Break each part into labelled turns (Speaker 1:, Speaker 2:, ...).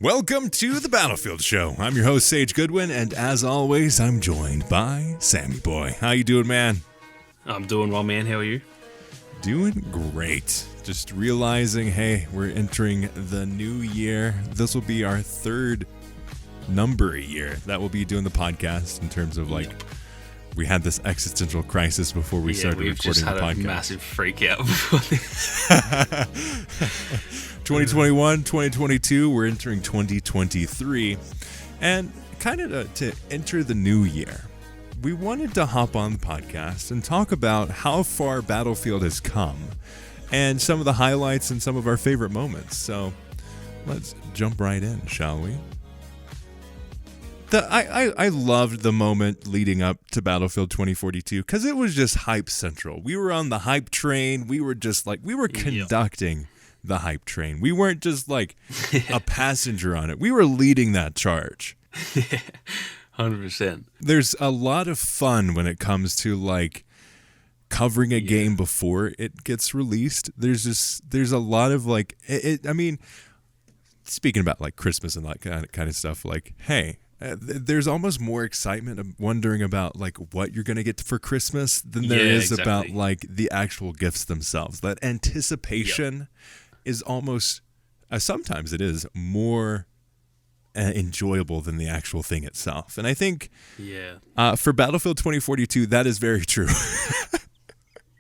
Speaker 1: Welcome to the Battlefield Show. I'm your host, Sage Goodwin, and as always, I'm joined by Sammy Boy. How you doing, man?
Speaker 2: I'm doing well, man. How are you?
Speaker 1: Doing great. Just realizing, hey, we're entering the new year. This will be our third number year that we'll be doing the podcast in terms of we had this existential crisis before we started recording the podcast.
Speaker 2: We've just had a massive freak out before this.
Speaker 1: 2021, 2022, we're entering 2023. And kind of to enter the new year, we wanted to hop on the podcast and talk about how far Battlefield has come and some of the highlights and some of our favorite moments. So let's jump right in, shall we? I loved the moment leading up to Battlefield 2042 because it was just hype central. We were on the hype train. We were just conducting the hype train. We weren't just like a passenger on it. We were leading that charge.
Speaker 2: 100%.
Speaker 1: There's a lot of fun when it comes to covering a game before it gets released. There's a lot of speaking about Christmas and that kind of stuff, hey, there's almost more excitement of wondering about what you're going to get for Christmas than there is about the actual gifts themselves. That anticipation is almost, sometimes it is more enjoyable than the actual thing itself. And I think for Battlefield 2042, that is very true.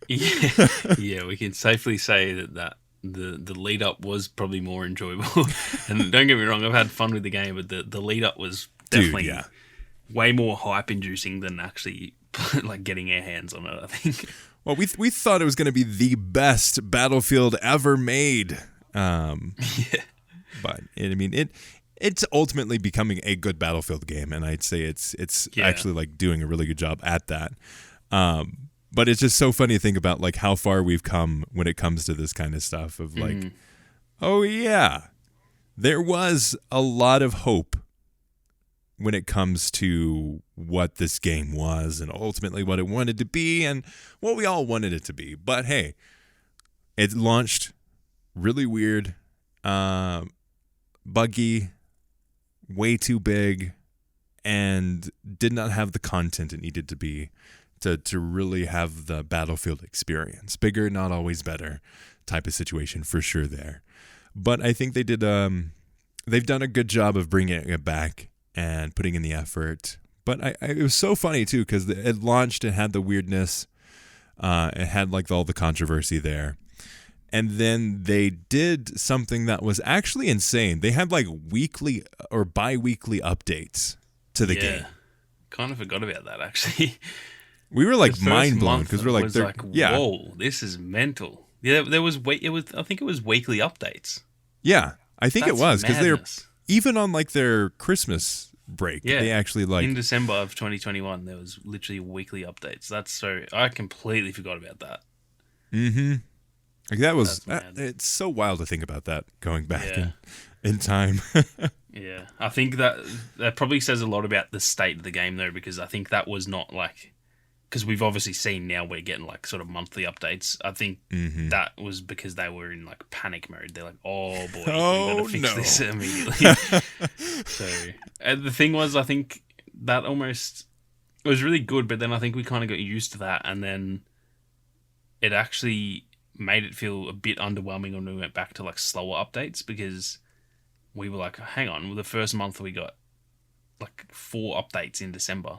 Speaker 2: Yeah, we can safely say that the lead up was probably more enjoyable. And don't get me wrong, I've had fun with the game, but the lead up was definitely way more hype inducing than actually getting our hands on it, I think.
Speaker 1: Well, we thought it was going to be the best Battlefield ever made. But it's ultimately becoming a good Battlefield game, and I'd say it's actually doing a really good job at that. But it's just so funny to think about how far we've come when it comes to this kind of stuff of oh yeah, there was a lot of hope when it comes to what this game was and ultimately what it wanted to be and what we all wanted it to be. But hey, it launched really weird, buggy, way too big, and did not have the content it needed to be to really have the Battlefield experience. Bigger, not always better type of situation for sure there. But I think they've done a good job of bringing it back and putting in the effort. But it was so funny too because it launched and had the weirdness. It had all the controversy there. And then they did something that was actually insane. They had weekly or bi-weekly updates to the game.
Speaker 2: Kind of forgot about that actually.
Speaker 1: We were mind blown because we're
Speaker 2: whoa, this is mental. Yeah, I think it was weekly updates.
Speaker 1: Yeah, I think it was because they're even on their Christmas break.
Speaker 2: Yeah,
Speaker 1: they actually
Speaker 2: in December of 2021 there was literally weekly updates. I completely forgot about that.
Speaker 1: Mm-hmm. That was it's so wild to think about that going back in time.
Speaker 2: Yeah, I think that probably says a lot about the state of the game though, because I think that was not because we've obviously seen now we're getting sort of monthly updates. I think that was because they were in panic mode. They're oh boy, we gotta fix this immediately. So the thing was, I think that almost it was really good, but then I think we kind of got used to that, and then it actually made it feel a bit underwhelming when we went back to slower updates because we were hang on, well, the first month we got 4 updates in December.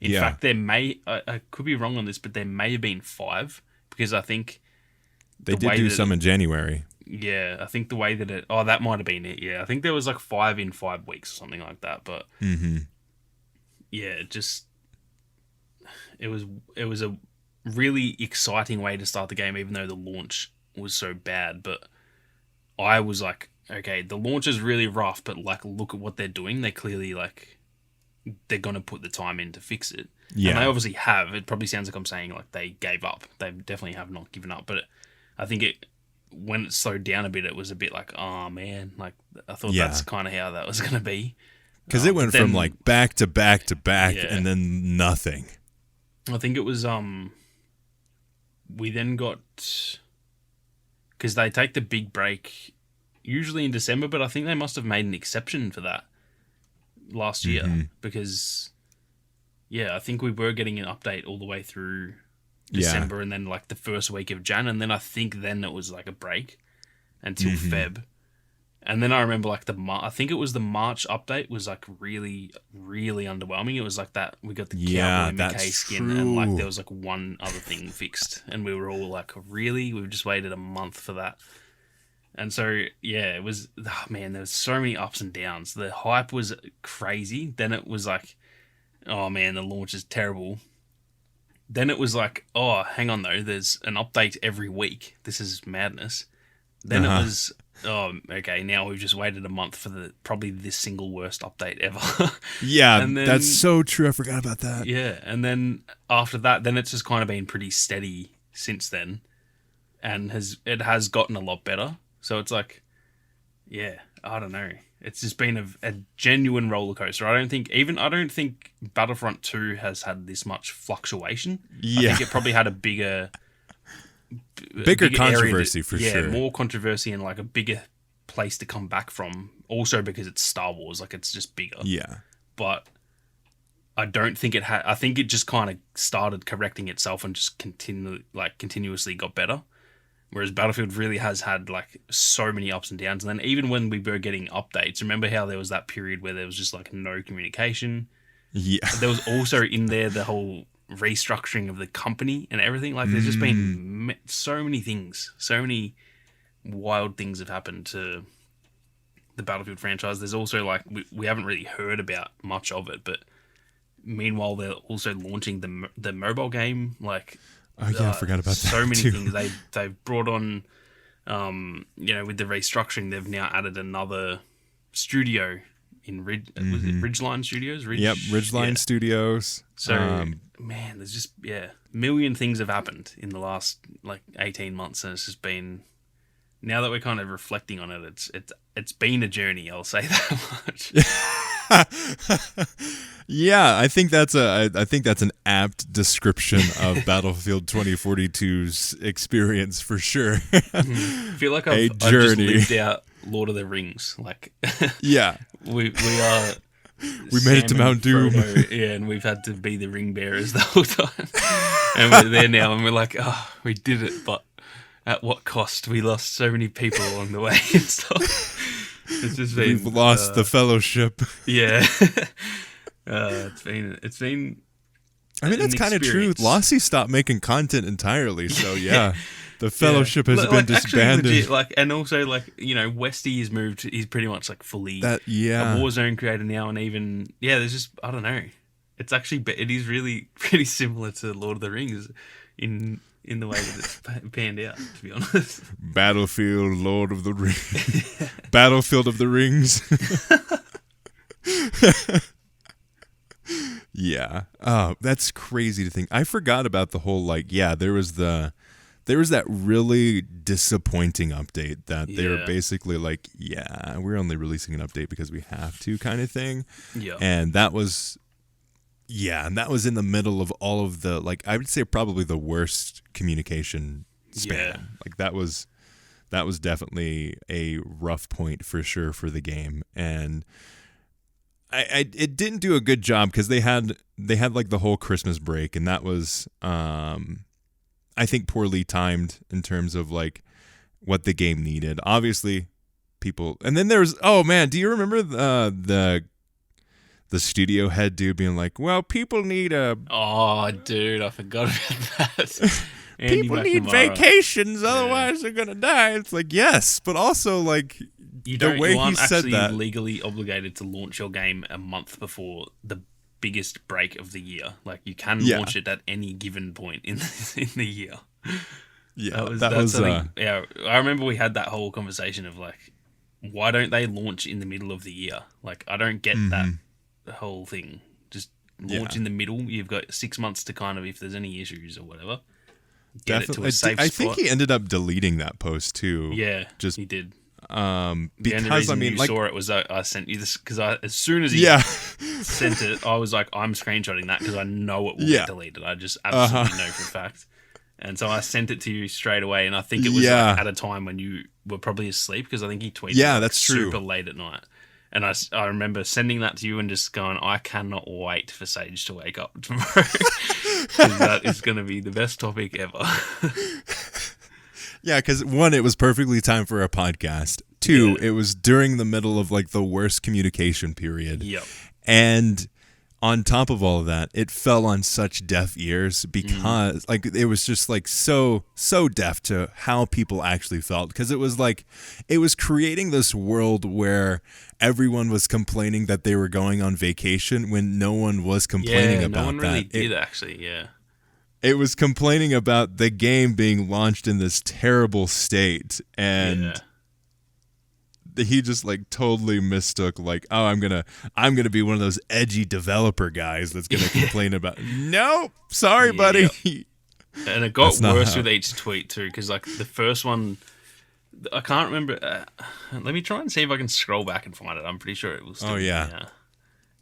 Speaker 2: In fact, there may I could be wrong on this, but there may have been 5 because I think
Speaker 1: they did do some in January.
Speaker 2: Yeah, I think the way that that might have been it. Yeah, I think there was 5 in 5 weeks or something like that. But yeah, it was a really exciting way to start the game, even though the launch was so bad. But I was okay, the launch is really rough, but look at what they're doing. They're clearly they're gonna put the time in to fix it. Yeah, and they obviously have. It probably sounds like I'm saying they gave up. They definitely have not given up. But I think when it slowed down a bit, it was a bit oh man, I thought that's kind of how that was gonna be.
Speaker 1: Because it went from back to back to back, and then nothing.
Speaker 2: I think it was we then got, because they take the big break usually in December, but I think they must have made an exception for that last year because, I think we were getting an update all the way through December and then like the first week of Jan, and then I think then it was like a break until Feb. And then I remember like I think it was the March update was like really, really underwhelming. It was like that we got the Cowboy McKay skin and like there was like one other thing fixed, and we were all like, really? We've just waited a month for that. And so, it was, there was so many ups and downs. The hype was crazy. Then it was like, oh man, the launch is terrible. Then it was like, oh, hang on though, there's an update every week. This is madness. Then it was, oh, okay, now we've just waited a month for probably the single worst update ever.
Speaker 1: Yeah, and then, that's so true. I forgot about that.
Speaker 2: Yeah, and then after that, then it's just kind of been pretty steady since then. And it has gotten a lot better. So it's like, I don't know. It's just been a genuine roller coaster. I don't think Battlefront 2 has had this much fluctuation. Yeah. I think it probably had a bigger
Speaker 1: controversy for sure.
Speaker 2: Yeah, more controversy and like a bigger place to come back from. Also because it's Star Wars, like it's just bigger.
Speaker 1: Yeah.
Speaker 2: But I don't think it had. I think it just kind of started correcting itself and just continuously got better. Whereas Battlefield really has had like so many ups and downs. And then even when we were getting updates, remember how there was that period where there was just like no communication?
Speaker 1: Yeah.
Speaker 2: There was also in there the whole restructuring of the company and everything. Like there's just been so many things, so many wild things have happened to the Battlefield franchise. There's also like, we haven't really heard about much of it, but meanwhile they're also launching the mobile game, like...
Speaker 1: Oh yeah, I forgot about that.
Speaker 2: So many
Speaker 1: too.
Speaker 2: things they've brought on. With the restructuring, they've now added another studio in was it Ridgeline Studios?
Speaker 1: Ridgeline Studios.
Speaker 2: So man, there's just million things have happened in the last like 18 months, and it's just been. Now that we're kind of reflecting on it, it's been a journey. I'll say that much.
Speaker 1: Yeah, I think that's an apt description of Battlefield 2042's experience for sure.
Speaker 2: I feel like I've just lived out Lord of the Rings. Like,
Speaker 1: yeah,
Speaker 2: we
Speaker 1: made it to Mount Doom.
Speaker 2: Frodo, and we've had to be the ring bearers the whole time. And we're there now, and we're like, oh, we did it, but at what cost? We lost so many people along the way and stuff. It's just been,
Speaker 1: we've lost the fellowship.
Speaker 2: Yeah. It's been.
Speaker 1: I mean, that's kind of true. Lossy stopped making content entirely, so yeah, the fellowship has been disbanded.
Speaker 2: Legit, and also Westy has moved. He's pretty much like fully a Warzone creator now, and even there's just I don't know. It's actually it is really pretty similar to Lord of the Rings in the way that it's panned out, to be honest.
Speaker 1: Battlefield, Lord of the Rings. Battlefield of the Rings. Yeah. Oh, that's crazy to think. I forgot about the whole there was that really disappointing update that they were basically like, we're only releasing an update because we have to kind of thing.
Speaker 2: Yeah.
Speaker 1: And that was and that was in the middle of all of the I would say probably the worst communication span.
Speaker 2: Yeah.
Speaker 1: Like that was definitely a rough point for sure for the game. And it didn't do a good job because they had like the whole Christmas break, and that was I think poorly timed in terms of like what the game needed. Obviously, people, and then there's do you remember the studio head dude being like, well, people need a...
Speaker 2: Oh, dude, I forgot about that.
Speaker 1: People need vacations, otherwise they're going to die. It's like, yes, but also, like,
Speaker 2: you aren't actually legally obligated to launch your game a month before the biggest break of the year. Like, you can launch it at any given point in the year.
Speaker 1: Yeah, I
Speaker 2: remember we had that whole conversation of, like, why don't they launch in the middle of the year? Like, I don't get that whole thing. Just launch in the middle. You've got 6 months to kind of, if there's any issues or whatever, get it to a safe spot.
Speaker 1: I think he ended up deleting that post too.
Speaker 2: Yeah, he did.
Speaker 1: Because
Speaker 2: the only reason you saw it was I sent you this because as soon as he sent it, I was like, I'm screenshotting that because I know it will get deleted. I just absolutely know for a fact. And so I sent it to you straight away, and I think it was like at a time when you were probably asleep, because I think he tweeted
Speaker 1: that's true.
Speaker 2: Super late at night. And I remember sending that to you and just going, I cannot wait for Sage to wake up tomorrow, because that is going to be the best topic ever.
Speaker 1: Yeah, because one, it was perfectly timed for a podcast. Two, it was during the middle of like the worst communication period.
Speaker 2: Yep.
Speaker 1: And on top of all of that, it fell on such deaf ears because like it was just like so deaf to how people actually felt, because it was creating this world where everyone was complaining that they were going on vacation when no one was complaining about that.
Speaker 2: No one really did actually, yeah.
Speaker 1: It was complaining about the game being launched in this terrible state, and he just like totally mistook like, oh, I'm gonna be one of those edgy developer guys that's gonna complain about. Nope, sorry, buddy.
Speaker 2: And it got worse with each tweet too, because like the first one, I can't remember. Let me try and see if I can scroll back and find it. I'm pretty sure it was.
Speaker 1: Oh yeah,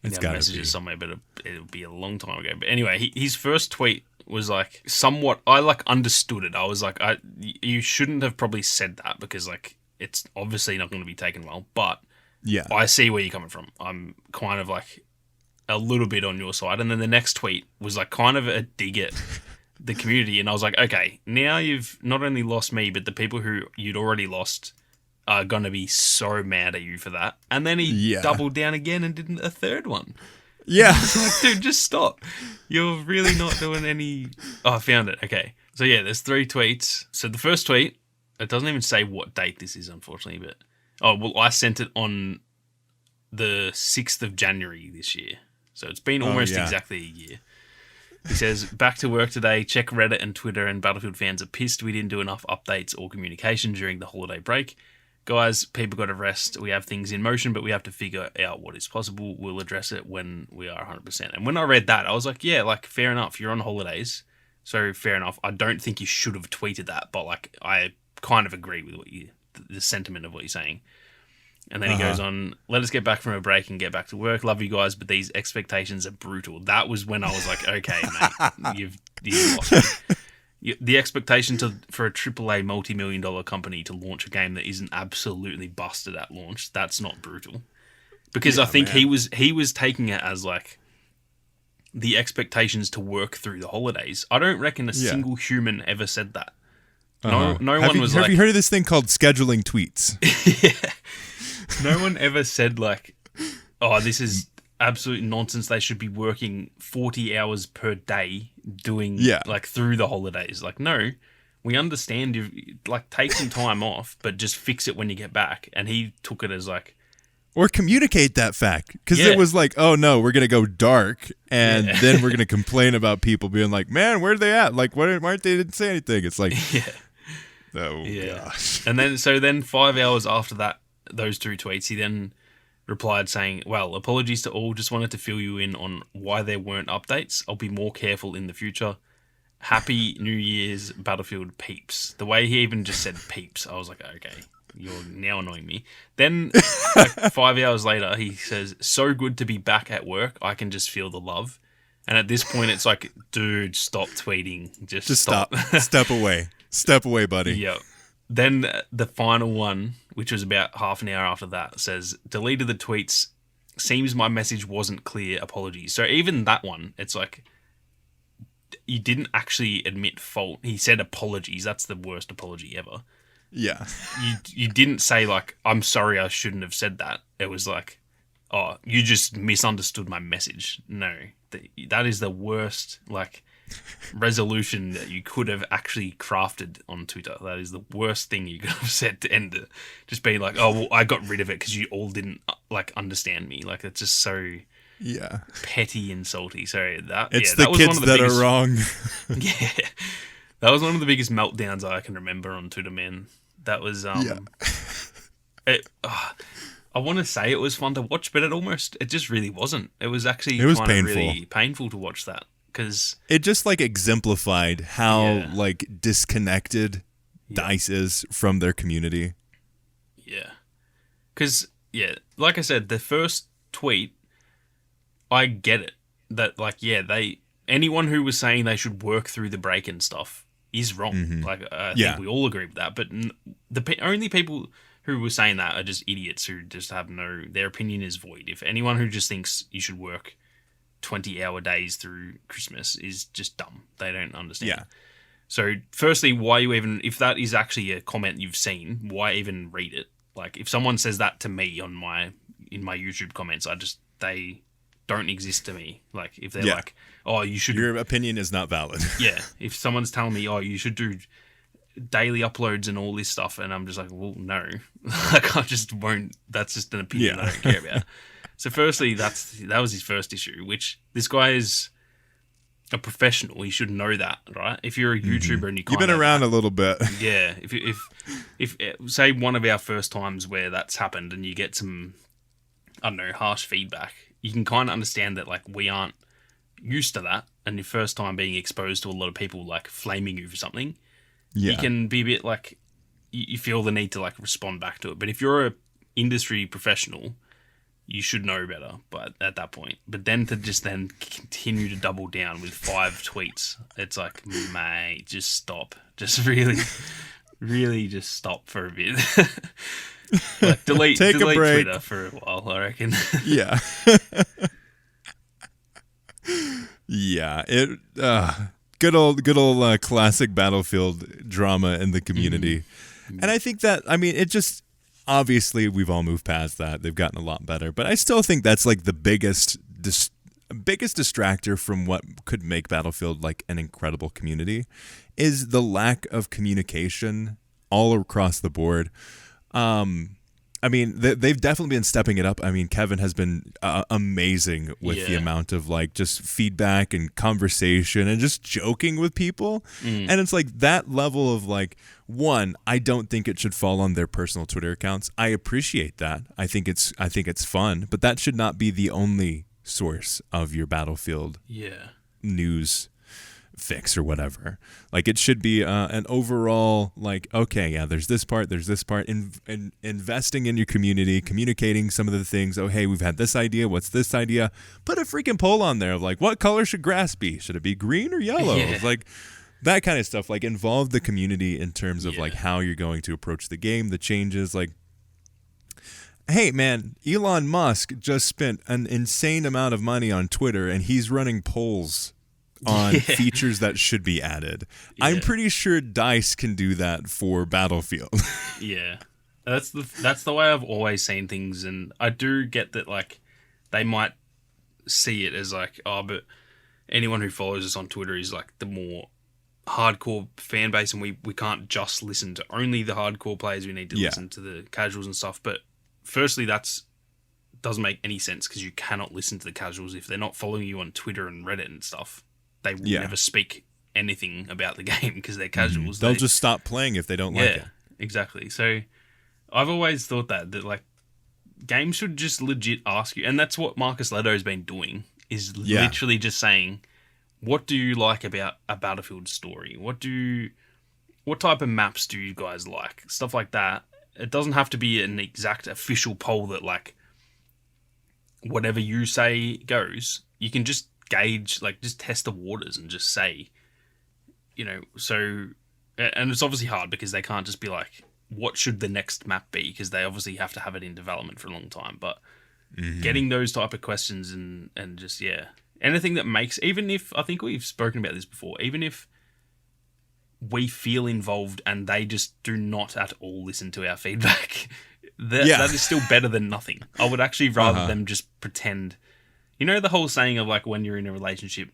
Speaker 1: it's got
Speaker 2: messages somewhere, but it'll be a long time ago. But anyway, his first tweet was like somewhat. I like understood it. I was like, you shouldn't have probably said that, because like, it's obviously not going to be taken well, but I see where you're coming from. I'm kind of like a little bit on your side. And then the next tweet was like kind of a dig at the community. And I was like, okay, now you've not only lost me, but the people who you'd already lost are going to be so mad at you for that. And then he doubled down again and did a third one.
Speaker 1: Yeah.
Speaker 2: I was like, dude, just stop. You're really not doing any... Oh, I found it. Okay. So yeah, there's 3 tweets. So the first tweet, it doesn't even say what date this is, unfortunately, but... Oh, well, I sent it on the 6th of January this year. So it's been almost exactly a year. He says, back to work today, check Reddit and Twitter, and Battlefield fans are pissed we didn't do enough updates or communication during the holiday break. Guys, people got to rest. We have things in motion, but we have to figure out what is possible. We'll address it when we are 100%. And when I read that, I was like, yeah, like, fair enough. You're on holidays, so fair enough. I don't think you should have tweeted that, but, like, I kind of agree with the sentiment of what you're saying. And then he goes on, let us get back from a break and get back to work. Love you guys, but these expectations are brutal. That was when I was like, okay, mate, you've lost me. The expectation for a AAA multi-million-dollar company to launch a game that isn't absolutely busted at launch, that's not brutal. Because I think he was taking it as like the expectations to work through the holidays. I don't reckon a single human ever said that. No one was like...
Speaker 1: Have you heard of this thing called scheduling tweets?
Speaker 2: Yeah. No one ever said like, oh, this is absolute nonsense. They should be working 40 hours per day doing like through the holidays. Like, no, we understand you like take some time off, but just fix it when you get back. And he took it as like,
Speaker 1: or communicate that fact, because it was like, oh no, we're gonna go dark, and then we're gonna complain about people being like, man, where are they at? Like, why aren't they didn't say anything? It's like, gosh.
Speaker 2: And then 5 hours after that, those 2 tweets, he then replied saying, well, apologies to all, just wanted to fill you in on why there weren't updates. I'll be more careful in the future. Happy New Year's, Battlefield peeps. The way he even just said peeps, I was like, okay, you're now annoying me. Then like 5 hours later, he says, so good to be back at work. I can just feel the love. And at this point, it's like, dude, stop tweeting. Just stop.
Speaker 1: Step away. Step away, buddy.
Speaker 2: Yep. Then the final one, which was about half an hour after that, says, deleted the tweets. Seems my message wasn't clear. Apologies. So even that one, it's like, you didn't actually admit fault. He said apologies. That's the worst apology ever.
Speaker 1: Yeah.
Speaker 2: You didn't say like, I'm sorry, I shouldn't have said that. It was like, oh, you just misunderstood my message. No, that is the worst, like, resolution that you could have actually crafted on Twitter. That is the worst thing you could have said to end it. Just being like, oh, well, I got rid of it because you all didn't like understand me. Like, it's just so petty and salty. So
Speaker 1: it's
Speaker 2: that
Speaker 1: the
Speaker 2: was
Speaker 1: kids
Speaker 2: one of the
Speaker 1: that
Speaker 2: biggest,
Speaker 1: are wrong.
Speaker 2: Yeah, that was one of the biggest meltdowns I can remember on Twitter, man. That was I want to say it was fun to watch, but it just really wasn't. It was actually painful. Really painful to watch that. Because
Speaker 1: it just like exemplified how like disconnected DICE is from their community.
Speaker 2: Yeah. Because, like I said, the first tweet, I get it. That like, anyone who was saying they should work through the break and stuff, is wrong. Like, I
Speaker 1: Yeah.
Speaker 2: think we all agree with that. But only people who were saying that are just idiots who just have their opinion is void. If anyone who just thinks you should work 20-hour days through Christmas is just dumb. They don't understand.
Speaker 1: Yeah.
Speaker 2: So, firstly, why you even, if that is actually a comment you've seen, why even read it? Like, if someone says that to me in my YouTube comments, they don't exist to me. Like, if they're like, oh, you should...
Speaker 1: Your opinion is not valid.
Speaker 2: Yeah. If someone's telling me, oh, you should do daily uploads and all this stuff, and I'm just like, well, no. Like, I just won't... That's just an opinion I don't care about. So, firstly, that was his first issue, which this guy is a professional. He should know that, right? If you're a YouTuber and you've
Speaker 1: been around a little bit.
Speaker 2: Yeah. If say one of our first times where that's happened and you get some, I don't know, harsh feedback, you can kind of understand that, like, we aren't used to that, and your first time being exposed to a lot of people, like, flaming you for something, you can be a bit, like, you feel the need to, like, respond back to it. But if you're a industry professional, you should know better, but at that point. But then to just then continue to double down with 5 tweets, it's like, mate, just stop. Just really, really just stop for a bit. Like, delete Twitter for a while, I reckon.
Speaker 1: Yeah. Yeah. Good old classic Battlefield drama in the community. And I think that, I mean, it just, obviously we've all moved past that. They've gotten a lot better, but I still think that's like the biggest distractor from what could make Battlefield like an incredible community is the lack of communication all across the board. I mean, they've definitely been stepping it up. I mean, Kevin has been amazing with the amount of like just feedback and conversation and just joking with people. And it's like that level of like, one, I don't think it should fall on their personal Twitter accounts. I appreciate that. I think it's fun, but that should not be the only source of your Battlefield news fix or whatever. Like, it should be an overall, like, okay, yeah, there's this part, investing in your community, communicating some of the things. Oh, hey, we've had this idea. What's this idea? Put a freaking poll on there of like, what color should grass be? Should it be green or yellow? Like, that kind of stuff. Like, involve the community in terms of like how you're going to approach the game, the changes. Like, hey, man, Elon Musk just spent an insane amount of money on Twitter, and he's running polls on features that should be added. I'm pretty sure DICE can do that for Battlefield.
Speaker 2: That's the way I've always seen things, and I do get that, like, they might see it as like, oh, but anyone who follows us on Twitter is like the more hardcore fan base, and we can't just listen to only the hardcore players. We need to listen to the casuals and stuff. But firstly, doesn't make any sense, because you cannot listen to the casuals if they're not following you on Twitter and Reddit and stuff. They will never speak anything about the game because they're casuals.
Speaker 1: They'll just stop playing if they don't like it.
Speaker 2: Yeah, exactly. So I've always thought that like games should just legit ask you, and that's what Marcus Leto's been doing, is literally just saying, what do you like about a Battlefield story? What type of maps do you guys like? Stuff like that. It doesn't have to be an exact official poll that, like, whatever you say goes. You can just gauge, like, just test the waters and just say, you know. So, and it's obviously hard because they can't just be like, what should the next map be? Because they obviously have to have it in development for a long time. But getting those type of questions and just, anything that makes, even if, I think we've spoken about this before, even if we feel involved and they just do not at all listen to our feedback, that is still better than nothing. I would actually rather them just pretend. You know the whole saying of, like, when you're in a relationship,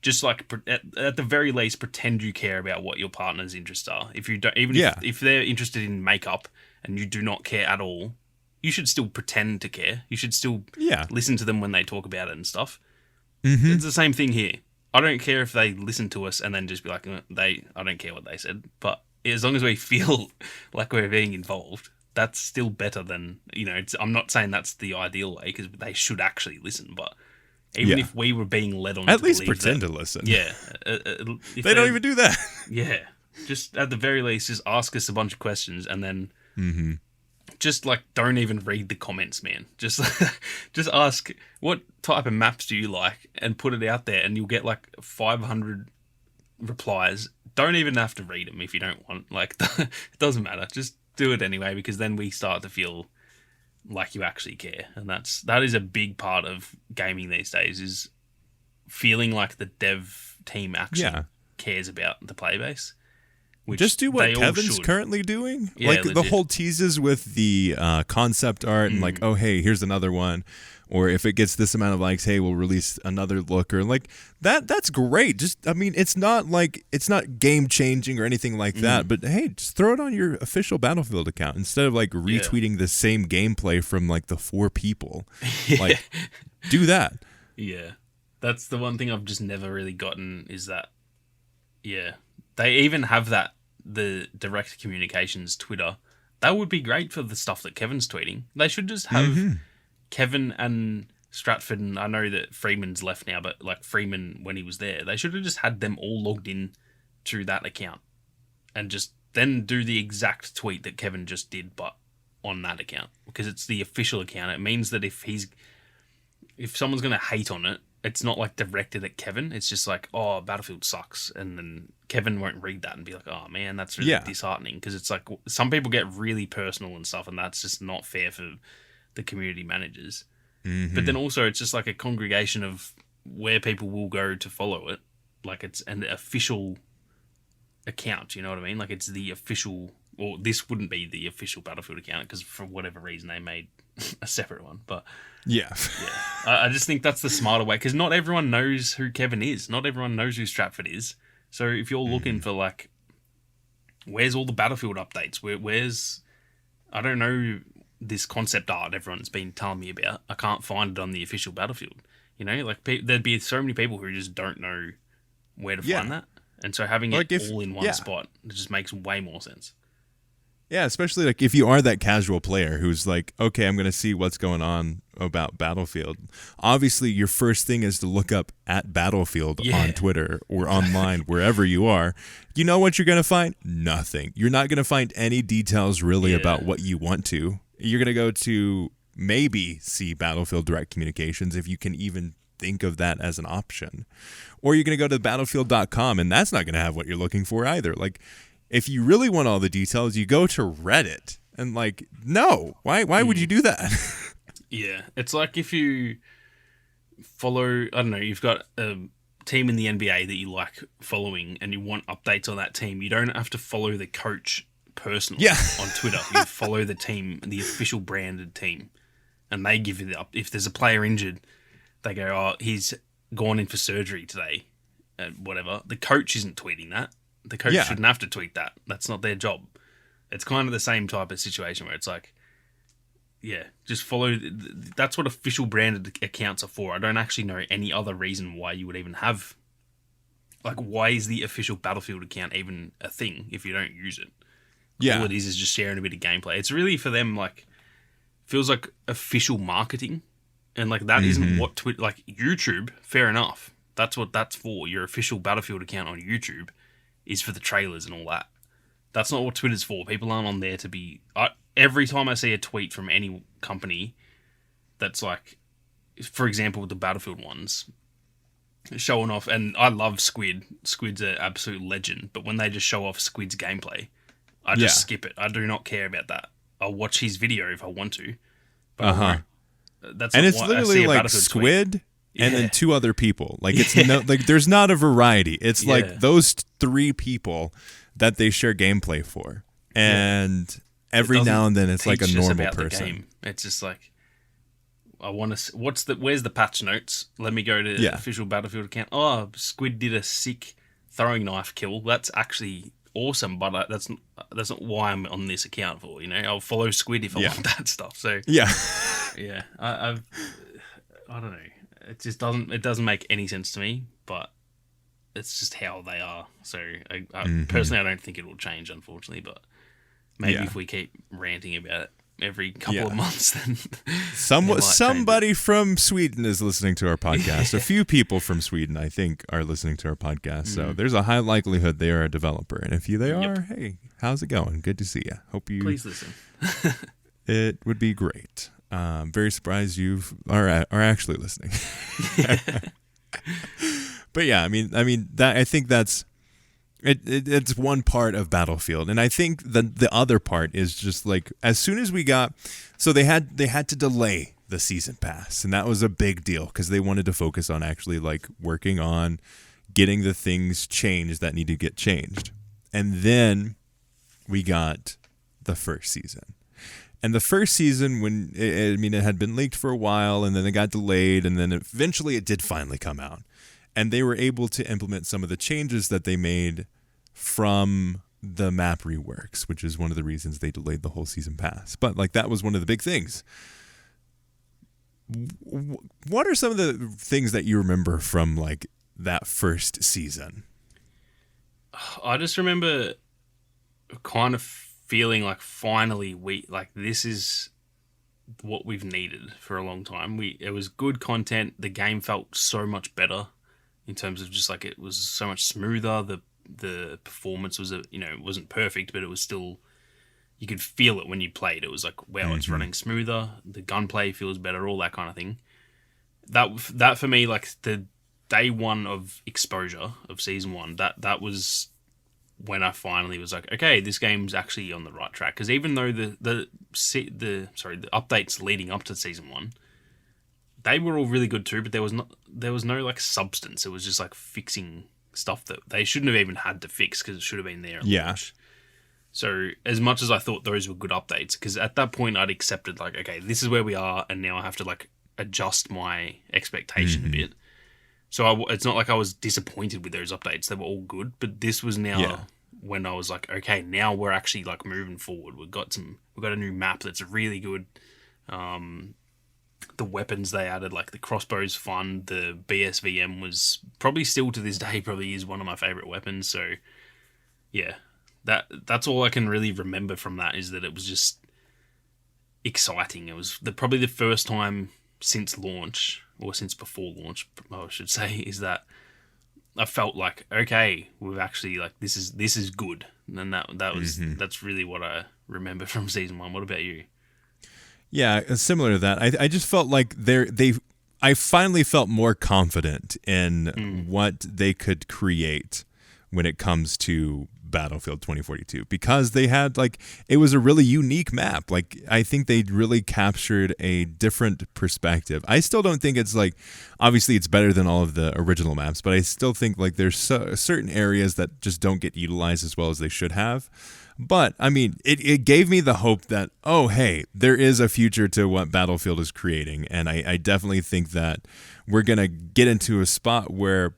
Speaker 2: just, like, at the very least, pretend you care about what your partner's interests are. If you don't, even if they're interested in makeup and you do not care at all, you should still pretend to care. You should still listen to them when they talk about it and stuff. It's the same thing here. I don't care if they listen to us and then just be like, I don't care what they said. But as long as we feel like we're being involved, that's still better than, you know, I'm not saying that's the ideal way, because they should actually listen. But even if we were being led on,
Speaker 1: at least pretend to listen.
Speaker 2: Yeah.
Speaker 1: They don't even do that.
Speaker 2: Yeah. Just at the very least, just ask us a bunch of questions, and then just, like, don't even read the comments, man. Just ask, what type of maps do you like, and put it out there, and you'll get like 500 replies, don't even have to read them if you don't want. Like, it doesn't matter. Just do it anyway, because then we start to feel like you actually care. And that is a big part of gaming these days, is feeling like the dev team actually cares about the player base.
Speaker 1: Just do what Kevin's currently doing. Yeah, like legit. The whole teases with the concept art and like, oh, hey, here's another one. Or if it gets this amount of likes, hey, we'll release another looker. Like that's great. Just, I mean, it's not game changing or anything like that. But hey, just throw it on your official Battlefield account instead of like retweeting the same gameplay from like the 4 people. Like, do that.
Speaker 2: Yeah, that's the one thing I've just never really gotten, is that, they even have the direct communications Twitter. That would be great for the stuff that Kevin's tweeting. They should just have Kevin and Stratford, and I know that Freeman's left now, but like Freeman when he was there, they should have just had them all logged in through that account and just then do the exact tweet that Kevin just did, but on that account, because it's the official account. It means that if someone's going to hate on it, it's not like directed at Kevin. It's just like, oh, Battlefield sucks. And then Kevin won't read that and be like, oh man, that's really disheartening. Because it's like, some people get really personal and stuff, and that's just not fair for the community managers. But then also it's just like a congregation of where people will go to follow it. Like, it's an official account, you know what I mean? Like, it's the official, or this wouldn't be the official Battlefield account because for whatever reason they made a separate one. But I just think that's the smarter way, because not everyone knows who Kevin is. Not everyone knows who Stratford is. So if you're looking for like, where's all the Battlefield updates? Where's, I don't know, this concept art everyone's been telling me about. I can't find it on the official Battlefield. You know, like there'd be so many people who just don't know where to find that. And so having it all in one spot, it just makes way more sense.
Speaker 1: Yeah, especially like if you are that casual player who's like, okay, I'm going to see what's going on about Battlefield. Obviously, your first thing is to look up at Battlefield on Twitter or online, wherever you are. You know what you're going to find? Nothing. You're not going to find any details really about what you want to. You're going to go to maybe see Battlefield Direct Communications, if you can even think of that as an option. Or you're going to go to battlefield.com, and that's not going to have what you're looking for either. Like, if you really want all the details, you go to Reddit. And like, no, why would you do that?
Speaker 2: Yeah, it's like if you follow, I don't know, you've got a team in the NBA that you like following and you want updates on that team. You don't have to follow the coach personally on Twitter. You follow the team, the official branded team, and they give you the if there's a player injured, they go, oh, he's gone in for surgery today, whatever. The coach isn't tweeting that. The coach shouldn't have to tweet that. That's not their job. It's kind of the same type of situation where it's like, just follow. That's what official branded accounts are for. I don't actually know any other reason why you would even have, like, why is the official Battlefield account even a thing if you don't use it? Yeah. All it is just sharing a bit of gameplay. It's really for them, like, feels like official marketing. And, like, that isn't what Twitter, like, YouTube, fair enough. That's what that's for. Your official Battlefield account on YouTube is for the trailers and all that. That's not what Twitter's for. People aren't on there to be... every time I see a tweet from any company that's like, for example, the Battlefield ones, showing off... And I love Squid. Squid's an absolute legend. But when they just show off Squid's gameplay, I just skip it. I do not care about that. I'll watch his video if I want to. But that's
Speaker 1: and it's literally like Squid... tweet. And then 2 other people. Like, it's no, like, there's not a variety. It's like those 3 people that they share gameplay for. And every now and then it's like a normal person. Game.
Speaker 2: It's just like, I want to, where's the patch notes? Let me go to the official Battlefield account. Oh, Squid did a sick throwing knife kill. That's actually awesome, but that's not why I'm on this account for, you know? I'll follow Squid if I want that stuff. So, I don't know. It just doesn't make any sense to me, but it's just how they are. So personally, I don't think it will change, unfortunately, but maybe if we keep ranting about it every couple of months, then
Speaker 1: somebody from Sweden is listening to our podcast. A few people from Sweden, I think, are listening to our podcast. So there's a high likelihood they are a developer. And if they are, hey, how's it going? Good to see you. Hope you...
Speaker 2: Please listen.
Speaker 1: It would be great. Very surprised you are actually listening. But yeah, I mean that I think that's It's one part of Battlefield, and I think the other part is just like as soon as we got, so they had to delay the season pass, and that was a big deal because they wanted to focus on actually like working on getting the things changed that need to get changed, and then we got the first season. And the first season, it had been leaked for a while, and then it got delayed, and then eventually it did finally come out. And they were able to implement some of the changes that they made from the map reworks, which is one of the reasons they delayed the whole season pass. But like that was one of the big things. What are some of the things that you remember from like that first season?
Speaker 2: I just remember kind of feeling like finally this is what we've needed for a long time. It was good content. The game felt so much better in terms of just like it was so much smoother. The performance was it wasn't perfect, but it was still, you could feel it when you played. It was like, wow, it's running smoother. The gunplay feels better, all that kind of thing. That for me, like the day one of exposure of season one, that was when I finally was like, okay, this game's actually on the right track. Because even though the updates leading up to season one, they were all really good too, but there was no like substance. It was just like fixing stuff that they shouldn't have even had to fix because it should have been there at launch. So as much as I thought those were good updates, because at that point I'd accepted like, okay, this is where we are, and now I have to like adjust my expectation a bit. So it's not like I was disappointed with those updates. They were all good, but this was now when I was like, okay, now we're actually like moving forward. We've got a new map that's really good. The weapons they added, like the crossbow's fun. The BSVM was probably still to this day probably is one of my favorite weapons. So yeah, that's all I can really remember from that, is that it was just exciting. It was probably the first time since launch, or since before launch, I should say, is that I felt like, okay, we've actually like this is good, and that's really what I remember from season one. What about you?
Speaker 1: Yeah, similar to that. I just felt like I finally felt more confident in what they could create when it comes to Battlefield 2042, because they had like, it was a really unique map. Like I think they really captured a different perspective. I still don't think it's like, obviously it's better than all of the original maps, but I still think like there's certain areas that just don't get utilized as well as they should have. But I mean, it gave me the hope that, oh hey, there is a future to what Battlefield is creating, and I definitely think that we're gonna get into a spot where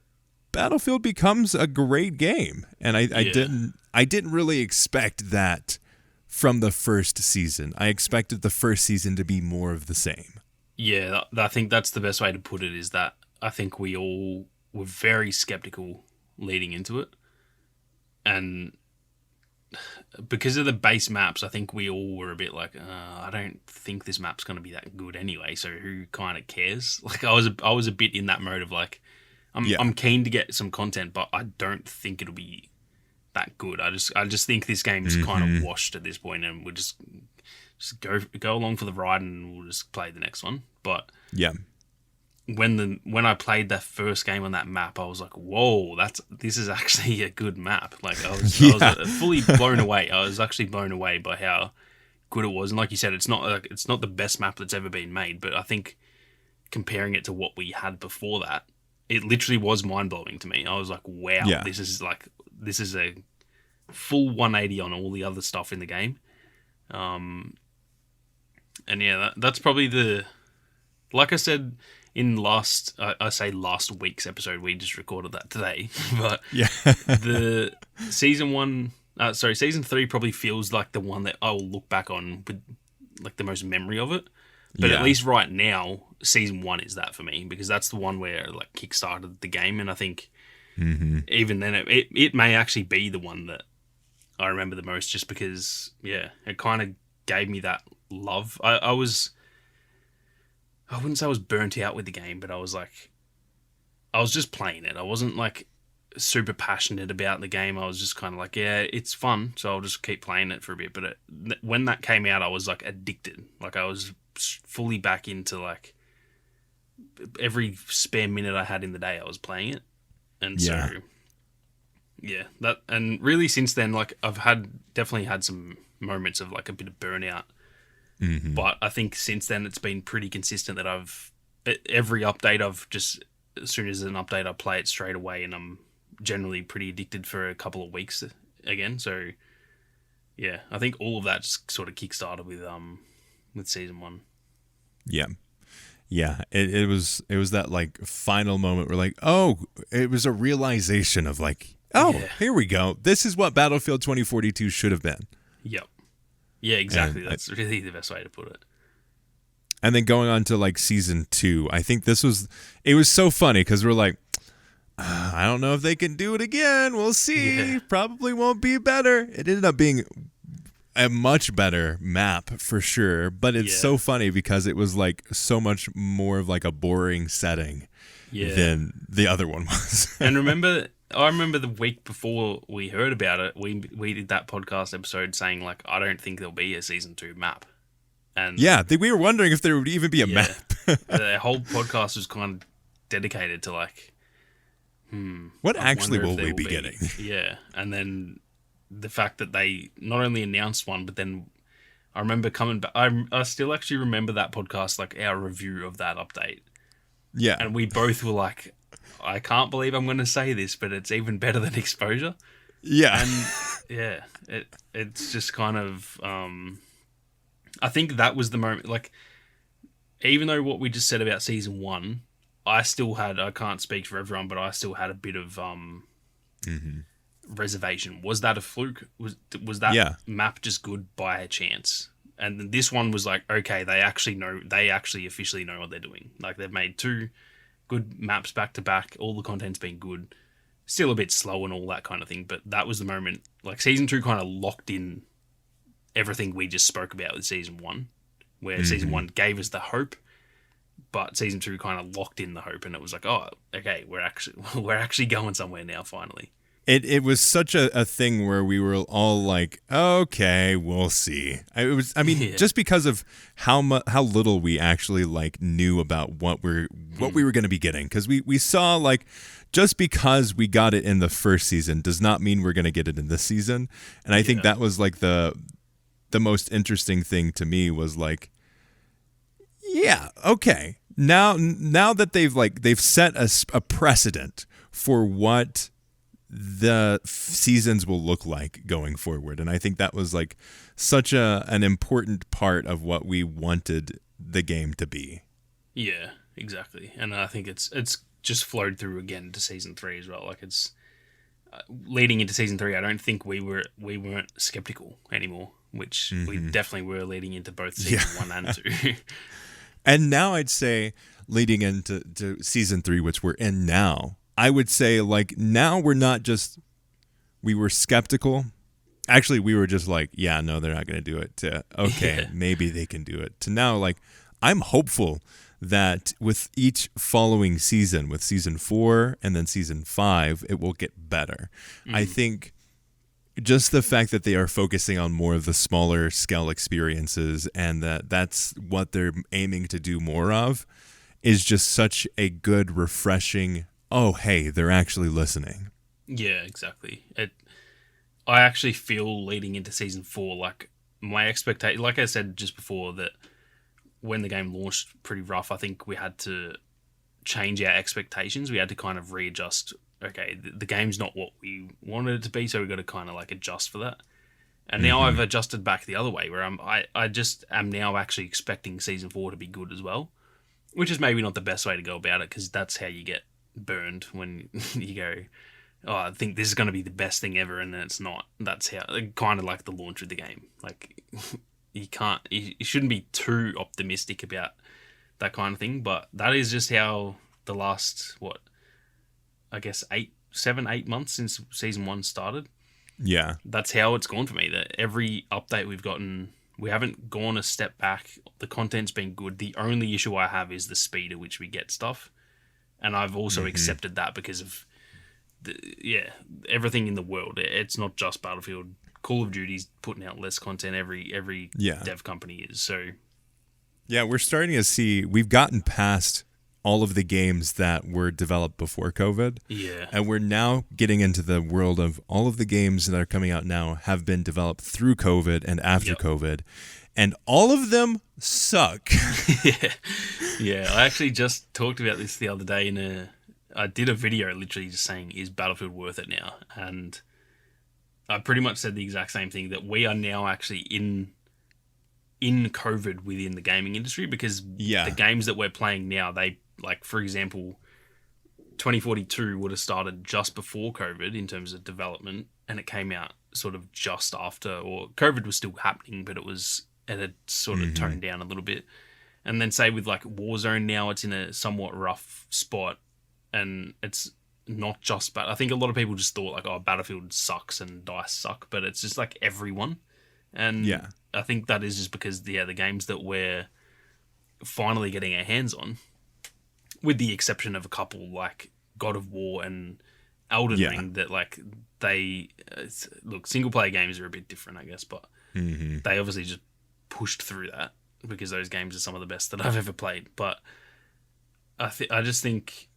Speaker 1: Battlefield becomes a great game, and I didn't really expect that from the first season. I expected the first season to be more of the same.
Speaker 2: Yeah, I think that's the best way to put it, is that I think we all were very skeptical leading into it, and because of the base maps, I think we all were a bit like, I don't think this map's going to be that good anyway, so who kind of cares? Like I was a bit in that mode of like, I'm keen to get some content, but I don't think it'll be that good. I just think this game is kind of washed at this point, and we'll just go along for the ride, and we'll just play the next one. But
Speaker 1: yeah,
Speaker 2: when I played that first game on that map, I was like, whoa, this is actually a good map. Like I was fully blown away. I was actually blown away by how good it was. And like you said, it's not the best map that's ever been made, but I think comparing it to what we had before that, it literally was mind blowing to me. I was like, wow, this is a full 180 on all the other stuff in the game. And yeah, that's probably like I said in last week's episode, we just recorded that today, but the season 3 probably feels like the one that I will look back on with like the most memory of it. But at least right now, season 1 is that for me, because that's the one where like kickstarted the game, and I think even then it may actually be the one that I remember the most, just because it kind of gave me that love. I wouldn't say I was burnt out with the game, but I was just playing it. I wasn't like super passionate about the game. I was just kind of like, yeah, it's fun, so I'll just keep playing it for a bit. But when that came out, I was like addicted. Like I was fully back into like every spare minute I had in the day, I was playing it. And so Yeah, that and really since then, like I've definitely had some moments of like a bit of burnout, but I think since then it's been pretty consistent that every update I've just as soon as an update I play it straight away, and I'm generally pretty addicted for a couple of weeks again. So yeah, I think all of that just sort of kickstarted with season 1.
Speaker 1: Yeah. Yeah, it was that like final moment where like, oh, it was a realization of like, oh,
Speaker 2: Yeah.
Speaker 1: here we go. This is what Battlefield 2042 should have been.
Speaker 2: Yep. Yeah, exactly.
Speaker 1: And
Speaker 2: That's really the best way to put it.
Speaker 1: And then going on to like season 2, I think it was so funny because we're like, I don't know if they can do it again. We'll see.
Speaker 2: Yeah.
Speaker 1: Probably won't be better. It ended up being a much better map for sure, but it's so funny because it was like so much more of like a boring setting than the other one was.
Speaker 2: And I remember the week before we heard about it, we did that podcast episode saying like, I don't think there'll be a season 2 map. And
Speaker 1: we were wondering if there would even be a map.
Speaker 2: The whole podcast was kind of dedicated to like,
Speaker 1: what
Speaker 2: I
Speaker 1: actually
Speaker 2: wonder
Speaker 1: will
Speaker 2: if
Speaker 1: we
Speaker 2: there
Speaker 1: be getting?
Speaker 2: Yeah, and then the fact that they not only announced one, but then I remember coming back. I still actually remember that podcast, like our review of that update.
Speaker 1: Yeah,
Speaker 2: and we both were like, I can't believe I'm going to say this, but it's even better than Exposure.
Speaker 1: Yeah,
Speaker 2: and it's just kind of. I think that was the moment. Like, even though what we just said about season 1, I can't speak for everyone, but I still had a bit of reservation. Was that a fluke? Was that map just good by a chance? And this one was like, okay, they actually officially know what they're doing. Like, they've made 2 good maps back to back. All the content's been good. Still a bit slow and all that kind of thing, but that was the moment. Like, season 2 kind of locked in everything we just spoke about with season 1, where season 1 gave us the hope, but season 2 kind of locked in the hope, and it was like, oh, okay, we're actually going somewhere now, finally.
Speaker 1: It was such a thing where we were all like, okay, we'll see. Just because of how little we actually like knew about what we were going to be getting, because we saw like, just because we got it in the first season does not mean we're going to get it in this season. And I think that was like the most interesting thing to me was like, yeah, okay, now that they've set a precedent for what the seasons will look like going forward, and I think that was like such an important part of what we wanted the game to be.
Speaker 2: Yeah, exactly, and I think it's just flowed through again to season 3 as well. Like, it's leading into season 3. I don't think we weren't skeptical anymore, which we definitely were leading into both season 1 and 2.
Speaker 1: And now I'd say leading into season 3, which we're in now, I would say like now we were skeptical. Actually, we were just like, yeah, no, they're not going to do it. To, okay, maybe they can do it. To now, like, I'm hopeful that with each following season, with season 4 and then season 5, it will get better. I think just the fact that they are focusing on more of the smaller scale experiences and that's what they're aiming to do more of is just such a good, refreshing, oh, hey, they're actually listening.
Speaker 2: Yeah, exactly. I actually feel leading into season 4, like my expectation, like I said just before, that when the game launched pretty rough, I think we had to change our expectations. We had to kind of readjust. Okay, the game's not what we wanted it to be, so we've got to kind of like adjust for that. And now I've adjusted back the other way, where I just am now actually expecting season 4 to be good as well, which is maybe not the best way to go about it, because that's how you get burned when you go, oh, I think this is going to be the best thing ever, and then it's not. That's how, kind of like the launch of the game. Like, you shouldn't be too optimistic about that kind of thing, but that is just how the last, 7-8 months since season 1 started.
Speaker 1: Yeah.
Speaker 2: That's how it's gone for me. That every update we've gotten, we haven't gone a step back. The content's been good. The only issue I have is the speed at which we get stuff. And I've also accepted that because of everything in the world. It's not just Battlefield. Call of Duty's putting out less content. Every dev company is. So
Speaker 1: yeah, we're starting to see we've gotten past all of the games that were developed before COVID.
Speaker 2: Yeah.
Speaker 1: And we're now getting into the world of all of the games that are coming out now have been developed through COVID and after COVID. And all of them suck.
Speaker 2: Yeah. I actually just talked about this the other day I did a video literally just saying, is Battlefield worth it now? And I pretty much said the exact same thing, that we are now actually in COVID within the gaming industry, because the games that we're playing now, they, like, for example, 2042 would have started just before COVID in terms of development, and it came out sort of just after, or COVID was still happening, but it had sort of toned down a little bit. And then say with like Warzone now, it's in a somewhat rough spot, and it's not just, but I think a lot of people just thought like, oh, Battlefield sucks and DICE suck, but it's just like everyone. And I think that is just because the games that we're finally getting our hands on, with the exception of a couple like God of War and Elden Ring, that like look, single player games are a bit different, I guess, but they obviously just pushed through that because those games are some of the best that I've ever played. But I just think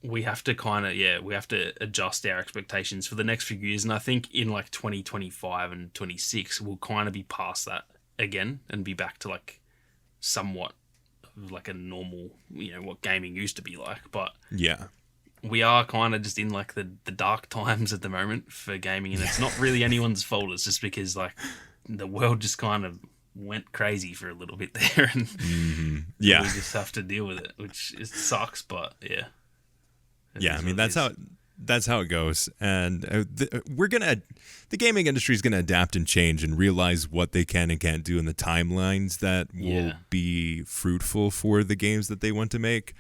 Speaker 2: we have to we have to adjust our expectations for the next few years. And I think in like 2025 and 26, we'll kind of be past that again and be back to like somewhat like a normal, what gaming used to be like. But we are kind of just in like the dark times at the moment for gaming, and it's not really anyone's fault. It's just because like the world just kind of went crazy for a little bit there, and we just have to deal with it, which sucks. But I mean that's how it goes, and the gaming industry is gonna adapt and change and realize what they can and can't do in the timelines that will be fruitful for the games that they want to make.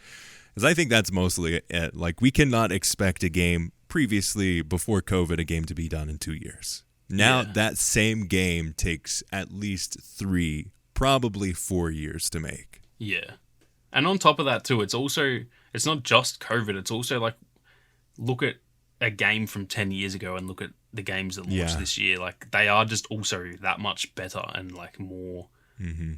Speaker 2: Because I think that's mostly it. Like, we cannot expect a game previously, before COVID, a game to be done in 2 years. Now that same game takes at least 3, probably 4 years to make. Yeah. And on top of that too, it's not just COVID, it's also like, look at a game from 10 years ago and look at the games that launched this year. Like, they are just also that much better and like more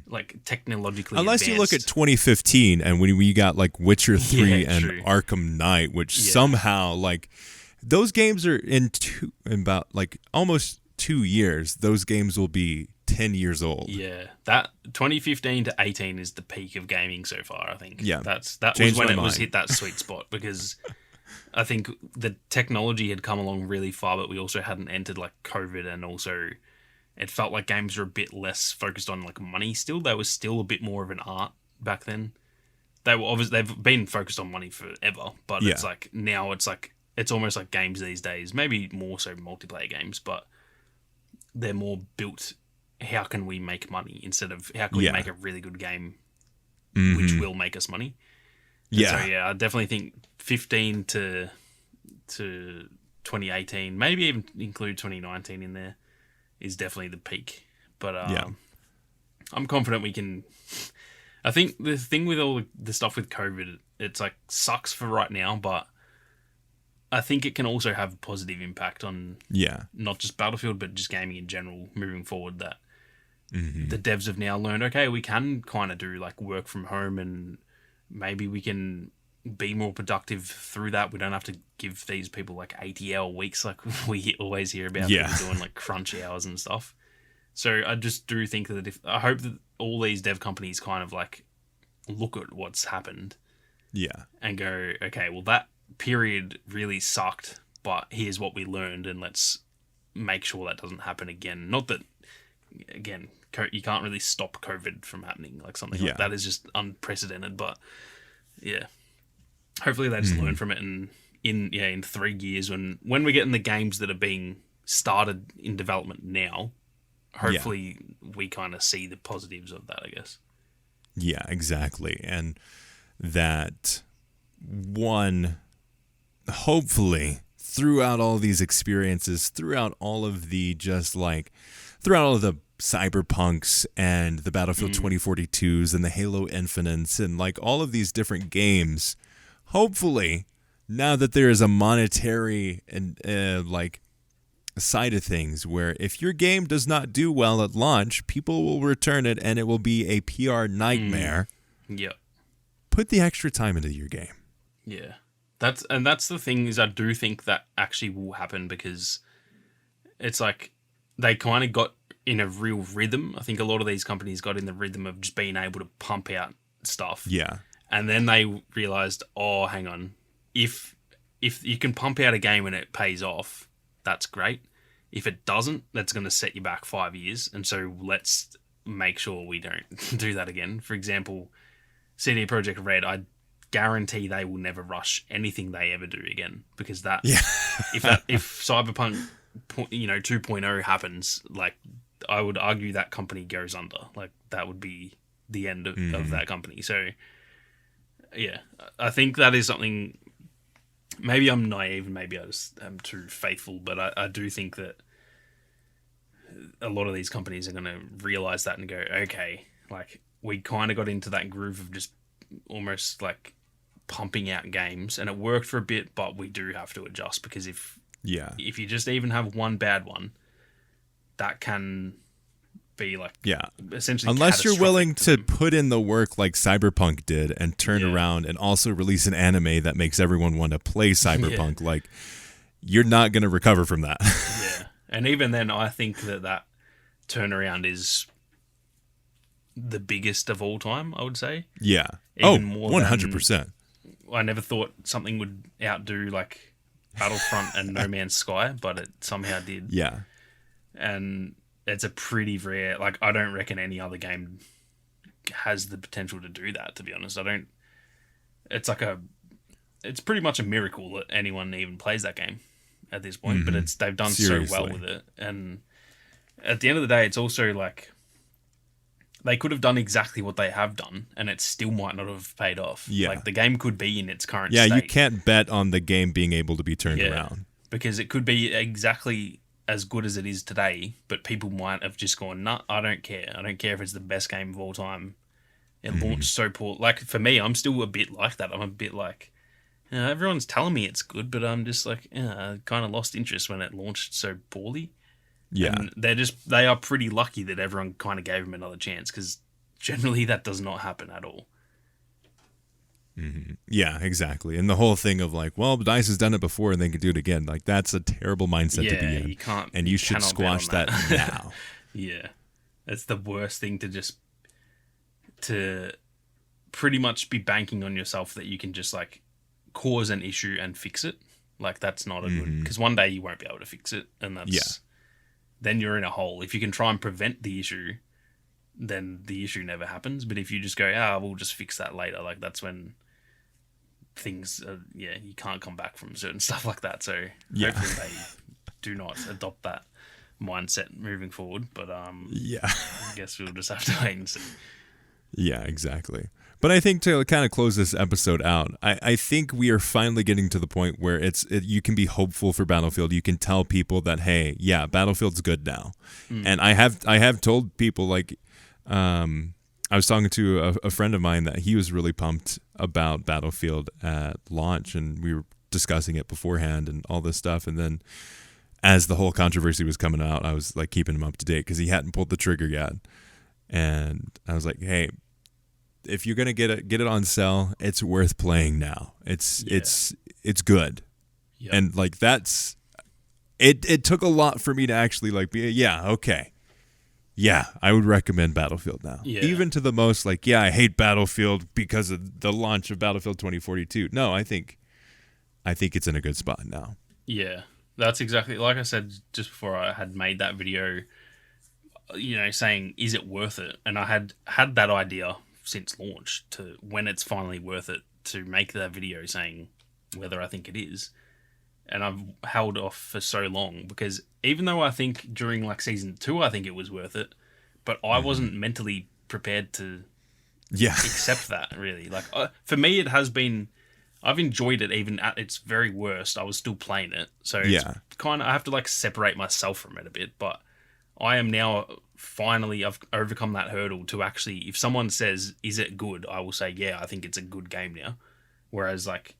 Speaker 2: like technologically
Speaker 1: Unless
Speaker 2: advanced.
Speaker 1: you look at 2015 and when we got like Witcher 3 and Arkham Knight, which somehow like those games are in about like almost 2 years, those games will be 10 years old.
Speaker 2: Yeah, that 2015 to 18 is the peak of gaming so far, I think.
Speaker 1: Yeah,
Speaker 2: that was when it was hit that sweet spot, because I think the technology had come along really far, but we also hadn't entered like COVID, and also it felt like games were a bit less focused on like money still. They were still a bit more of an art back then. They've been focused on money forever, but it's like now it's almost like games these days, maybe more so multiplayer games, but they're more built, how can we make money, instead of how can we make a really good game which will make us money. And so I definitely think 15 to 2018, maybe even include 2019 in there, is definitely the peak. But I'm confident we can. I think the thing with all the stuff with COVID, it's like sucks for right now, but I think it can also have a positive impact on not just Battlefield, but just gaming in general moving forward, that the devs have now learned, okay, we can kind of do like work from home, and maybe we can be more productive through that. We don't have to give these people like 80-hour weeks like we always hear about people doing like crunch hours and stuff. So I just do think that I hope that all these dev companies kind of like look at what's happened and go, okay, well, that period really sucked, but here's what we learned, and let's make sure that doesn't happen again. Not that, again, you can't really stop COVID from happening. Like something like that is just unprecedented, but hopefully they just learn from it, and in 3 years when we're getting the games that are being started in development now, hopefully we kind of see the positives of that, I guess.
Speaker 1: Yeah, exactly. And that one, hopefully throughout all these experiences, throughout all of the Cyberpunks and the Battlefield 2042s and the Halo Infinites and like all of these different games, hopefully now that there is a monetary and like side of things where if your game does not do well at launch, people will return it and it will be a PR nightmare. put the extra time into your game.
Speaker 2: Yeah. That's the thing is I do think that actually will happen because it's like they kind of got in a real rhythm. I think a lot of these companies got in the rhythm of just being able to pump out stuff.
Speaker 1: Yeah.
Speaker 2: And then they realized, oh, hang on. If you can pump out a game and it pays off, that's great. If it doesn't, that's going to set you back 5 years. And so let's make sure we don't do that again. For example, CD Projekt Red, I guarantee they will never rush anything they ever do again because that if Cyberpunk 2.0 happens, like I would argue that company goes under. Like that would be the end of that company. So yeah, I think that is something. Maybe I'm naive and maybe I just am too faithful, but I do think that a lot of these companies are going to realize that and go, okay, like we kind of got into that groove of just almost like pumping out games and it worked for a bit, but we do have to adjust because if you just even have one bad one, that can be like essentially
Speaker 1: unless you're willing to put in the work like Cyberpunk did and turn around and also release an anime that makes everyone want to play Cyberpunk, like you're not going to recover from that.
Speaker 2: Yeah. And even then I think that turnaround is the biggest of all time, I would say.
Speaker 1: Yeah.
Speaker 2: Even more
Speaker 1: 100%.
Speaker 2: I never thought something would outdo like Battlefront and No Man's Sky, but it somehow did.
Speaker 1: Yeah. And
Speaker 2: it's a pretty rare, like I don't reckon any other game has the potential to do that, to be honest. It's pretty much a miracle that anyone even plays that game at this point, but they've done so well with it. And at the end of the day, it's also like they could have done exactly what they have done and it still might not have paid off. Yeah. Like the game could be in its current state.
Speaker 1: Yeah, you can't bet on the game being able to be turned around.
Speaker 2: Because it could be exactly as good as it is today, but people might have just gone, nah, I don't care. I don't care if it's the best game of all time. It launched so poor. Like, for me, I'm still a bit like that. I'm a bit like, everyone's telling me it's good, but I'm just like, I kind of lost interest when it launched so poorly.
Speaker 1: Yeah.
Speaker 2: And they are pretty lucky that everyone kind of gave them another chance because generally that does not happen at all.
Speaker 1: Yeah, exactly. And the whole thing of like, well, DICE has done it before and they can do it again. Like that's a terrible mindset to be in.
Speaker 2: You can't,
Speaker 1: and you should squash that now.
Speaker 2: Yeah. It's the worst thing to pretty much be banking on yourself that you can just like cause an issue and fix it. Like that's not a good, because one day you won't be able to fix it. And that's, then you're in a hole. If you can try and prevent the issue, then the issue never happens. But if you just go, we'll just fix that later. Like that's when things, you can't come back from certain stuff like that. So hopefully they do not adopt that mindset moving forward. But I guess we'll just have to wait and see.
Speaker 1: Yeah, exactly. But I think to kind of close this episode out, I think we are finally getting to the point where you can be hopeful for Battlefield. You can tell people that, hey, yeah, Battlefield's good now. And I have told people like, I was talking to a friend of mine that he was really pumped about Battlefield at launch, and we were discussing it beforehand and all this stuff. And then as the whole controversy was coming out, I was like keeping him up to date because he hadn't pulled the trigger yet. And I was like, hey, if you're gonna get it on sale, it's worth playing now. It's good. Yep. And like that's it took a lot for me to actually like be okay. Yeah, I would recommend Battlefield now. Yeah. Even to the most like, I hate Battlefield because of the launch of Battlefield 2042. No, I think it's in a good spot now.
Speaker 2: Yeah. That's exactly like I said just before I had made that video, saying is it worth it? And I had that idea since launch to when it's finally worth it to make that video saying whether I think it is. And I've held off for so long because even though I think during like season 2, I think it was worth it, but I wasn't mentally prepared to accept that really. Like for me, it has been, I've enjoyed it even at its very worst. I was still playing it. So it's kind of, I have to like separate myself from it a bit, but I am now finally, I've overcome that hurdle to actually, if someone says, is it good? I will say, yeah, I think it's a good game now. Whereas like,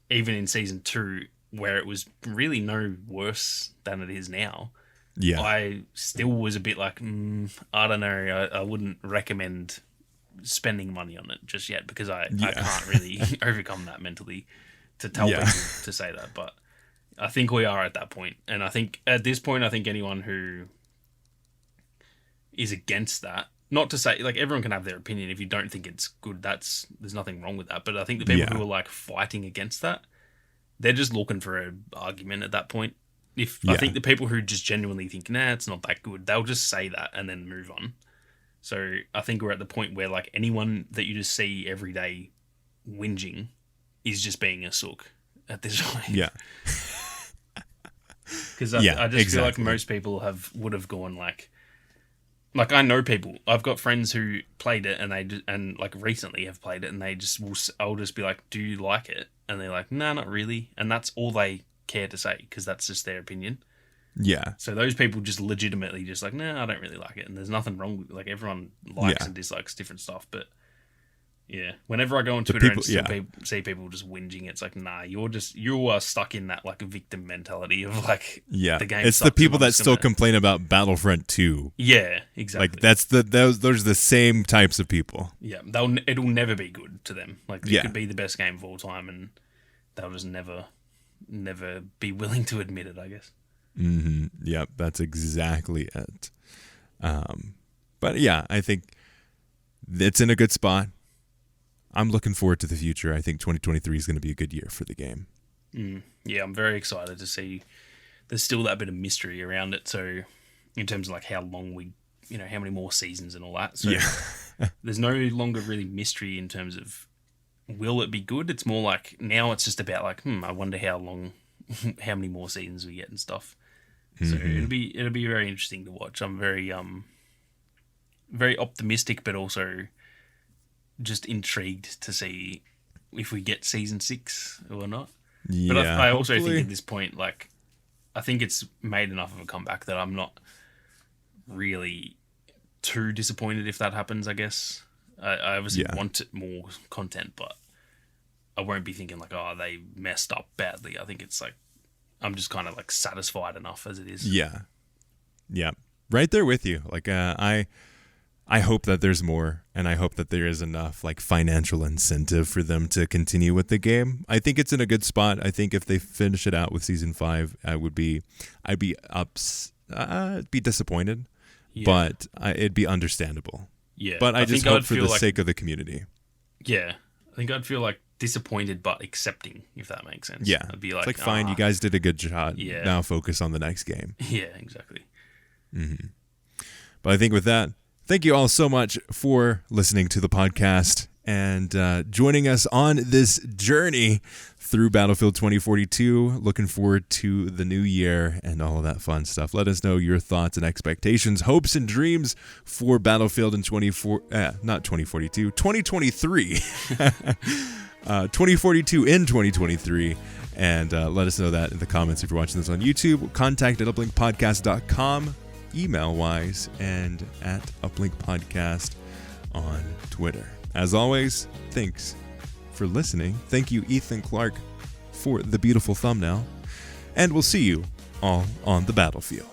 Speaker 2: even in season 2, where it was really no worse than it is now, I still was a bit like, I don't know, I wouldn't recommend spending money on it just yet because I
Speaker 1: Yeah.
Speaker 2: can't really overcome that mentally to tell
Speaker 1: Yeah.
Speaker 2: people to say that. But I think we are at that point, and I think at this point, I think anyone who is against that, not to say like everyone can have their opinion. If you don't think it's good, there's nothing wrong with that. But I think the people who are like fighting against that, they're just looking for an argument at that point. I think the people who just genuinely think, nah, it's not that good, they'll just say that and then move on. So I think we're at the point where like anyone that you just see every day whinging is just being a sook at this point.
Speaker 1: Yeah.
Speaker 2: Because I just feel like most people would have gone like I know people. I've got friends who played it and like recently have played it, and I'll just be like, "Do you like it?" And they're like, "Nah, not really," and that's all they care to say because that's just their opinion.
Speaker 1: Yeah.
Speaker 2: So those people just legitimately just like, "Nah, I don't really like it," and there's nothing wrong with like everyone likes and dislikes different stuff, but. Yeah, whenever I go on Twitter and see people just whinging, it's like, nah, you are stuck in that like victim mentality of like, the game.
Speaker 1: It's the people that still complain about Battlefront 2.
Speaker 2: Yeah, exactly.
Speaker 1: Like that's those are the same types of people.
Speaker 2: Yeah, it'll never be good to them. Like it could be the best game of all time, and they'll just never be willing to admit it, I guess.
Speaker 1: Mm-hmm. Yep, that's exactly it. But yeah, I think it's in a good spot. I'm looking forward to the future. I think 2023 is going to be a good year for the game.
Speaker 2: Yeah, I'm very excited to see. There's still that bit of mystery around it. So, in terms of like how long how many more seasons and all that. So, there's no longer really mystery in terms of will it be good. It's more like now it's just about like, I wonder how many more seasons we get and stuff. So it'll be very interesting to watch. I'm very very optimistic, but also just intrigued to see if we get season 6 or not.
Speaker 1: Yeah,
Speaker 2: but I also think at this point, like, I think it's made enough of a comeback that I'm not really too disappointed if that happens, I guess. I obviously want more content, but I won't be thinking like, oh, they messed up badly. I think it's like, I'm just kind of like satisfied enough as it is.
Speaker 1: Yeah. Yeah. Right there with you. Like, I hope that there's more, and I hope that there is enough like financial incentive for them to continue with the game. I think it's in a good spot. I think if they finish it out with season 5, I'd be disappointed, but it'd be understandable.
Speaker 2: Yeah,
Speaker 1: but I just hope for the sake of the community.
Speaker 2: Yeah, I think I'd feel like disappointed but accepting, if that makes sense.
Speaker 1: Yeah,
Speaker 2: I'd be like,
Speaker 1: it's like fine, you guys did a good job.
Speaker 2: Yeah.
Speaker 1: Now focus on the next game.
Speaker 2: Yeah, exactly.
Speaker 1: Mm-hmm. But I think with that, thank you all so much for listening to the podcast and joining us on this journey through Battlefield 2042. Looking forward to the new year and all of that fun stuff. Let us know your thoughts and expectations, hopes and dreams for Battlefield in 2042, 2023. 2042 in 2023. And let us know that in the comments if you're watching this on YouTube. Contact at uplinkpodcast.com. email-wise, and at Uplink Podcast on Twitter. As always, thanks for listening. Thank you, Ethan Clark, for the beautiful thumbnail. And we'll see you all on the battlefield.